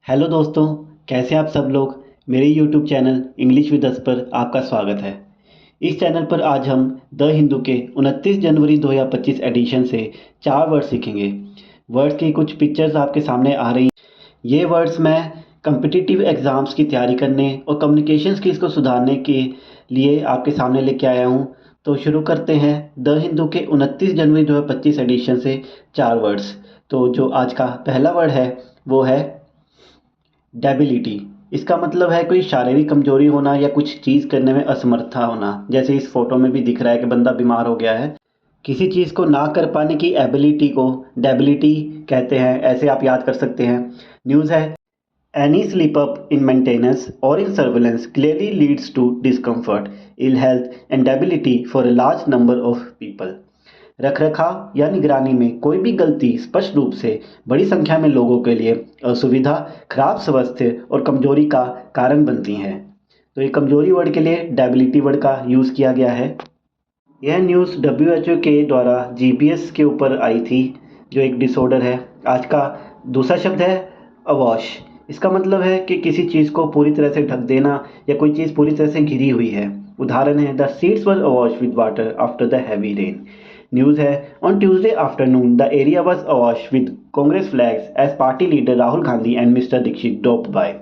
Hello दोस्तों, कैसे हैं आप सब लोग। मेरे YouTube channel English with us पर आपका स्वागत है। इस चैनल पर आज हम द हिंदू के 29 जनवरी 2025 एडिशन से 4 वर्ड सीखेंगे। वर्ड्स की कुछ पिक्चर्स आपके सामने आ रही हैं। ये वर्ड्स मैं कम्पिटिटिव एग्ज़ाम्स की तैयारी करने और कम्युनिकेशन स्किल्स को सुधारने के लिए आपके सामने लेके आया हूँ। तो शुरू करते हैं द हिंदू के 29 जनवरी 2025 एडिशन से 4 वर्ड्स। तो जो आज का पहला वर्ड है वो है डेबिलिटी। इसका मतलब है कोई शारीरिक कमजोरी होना या कुछ चीज़ करने में असमर्थता होना। जैसे इस फोटो में भी दिख रहा है कि बंदा बीमार हो गया है। किसी चीज़ को ना कर पाने की एबिलिटी को डेबिलिटी कहते हैं, ऐसे आप याद कर सकते हैं। न्यूज़ है, any slip up in maintenance और in surveillance clearly leads to discomfort, ill health and debility for a large number of people. रखरखाव या निगरानी में कोई भी गलती स्पष्ट रूप से बड़ी संख्या में लोगों के लिए असुविधा, खराब स्वास्थ्य और कमजोरी का कारण बनती हैं। तो ये कमजोरी वर्ड के लिए डेबिलिटी वर्ड का यूज़ किया गया है। यह न्यूज़ WHO के द्वारा GBS के ऊपर आई थी, जो एक डिसऑर्डर है। आज का दूसरा शब्द है अवॉश। इसका मतलब है कि किसी चीज़ को पूरी तरह से ढक देना या कोई चीज़ पूरी तरह से घिरी हुई है। उदाहरण है, the seats were awash with water after the heavy rain. News है, on Tuesday afternoon the area was awash with Congress flags as party leader Rahul Gandhi and mister Dikshit dropped by.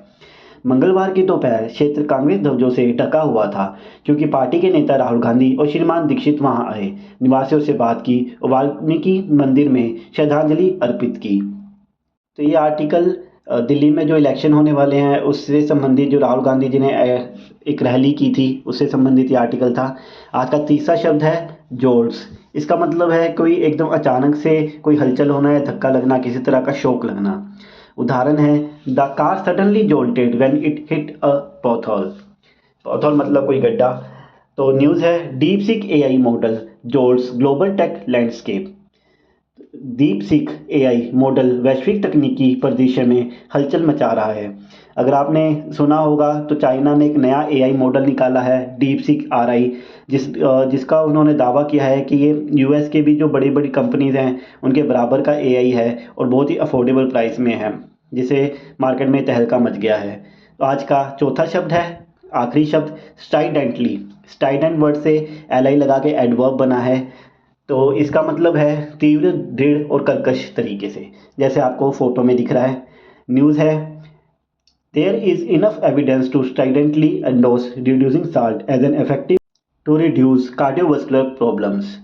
मंगलवार की दोपहर क्षेत्र कांग्रेस ध्वजों से ढका हुआ था क्योंकि पार्टी के नेता राहुल गांधी और श्रीमान दीक्षित वहां आए, निवासियों से बात की और वाल्मीकि मंदिर में श्रद्धांजलि अर्पित की। तो ये आर्टिकल दिल्ली में जो इलेक्शन होने वाले हैं उससे संबंधित, जो राहुल गांधी जी ने एक रैली की थी उससे संबंधित ये आर्टिकल था। आज का तीसरा शब्द है जोल्ट्स। इसका मतलब है कोई एकदम अचानक से कोई हलचल होना या धक्का लगना, किसी तरह का शॉक लगना। उदाहरण है, the car suddenly jolted when it hit a pothole. Pothole मतलब कोई गड्ढा। तो न्यूज़ है, DeepSeek AI model jolts global tech landscape. DeepSeek AI model वैश्विक तकनीकी परिदृश्य में हलचल मचा रहा है। अगर आपने सुना होगा तो चाइना ने एक नया AI मॉडल निकाला है, डीप सीख RI, जिसका उन्होंने दावा किया है कि ये US के भी जो बड़ी बड़ी कंपनीज हैं उनके बराबर का AI है और बहुत ही अफोर्डेबल प्राइस में है, जिसे मार्केट में तहलका मच गया है। तो आज का चौथा शब्द है, आखिरी शब्द, स्ट्राइडेंटली। स्ट्राइडेंट वर्ड से LI लगा के एडवर्ब बना है। तो इसका मतलब है तीव्र, दृढ़ और कर्कश तरीके से, जैसे आपको फोटो में दिख रहा है। न्यूज़ है, there is enough evidence to stridently endorse reducing salt as an effective to reduce cardiovascular problems.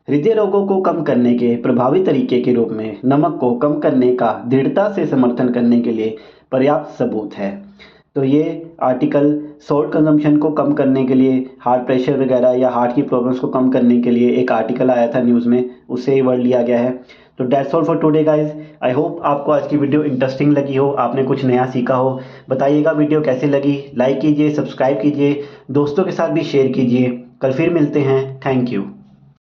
हृदय रोगों को कम करने के प्रभावी तरीके के रूप में नमक को कम करने का दृढ़ता से समर्थन करने के लिए पर्याप्त सबूत है। तो ये आर्टिकल सॉल्ट कंजम्पशन को कम करने के लिए, हार्ट प्रेशर वगैरह या हार्ट की प्रॉब्लम्स को कम करने के लिए एक आर्टिकल आया था न्यूज़ में, उससे ही वर्ड लिया गया है। तो that's all for today guys. I hope आपको आज की वीडियो इंटरेस्टिंग लगी हो, आपने कुछ नया सीखा हो। बताइएगा वीडियो कैसी लगी, लाइक कीजिए, सब्सक्राइब कीजिए, दोस्तों के साथ भी शेयर कीजिए। कल फिर मिलते हैं। Thank you.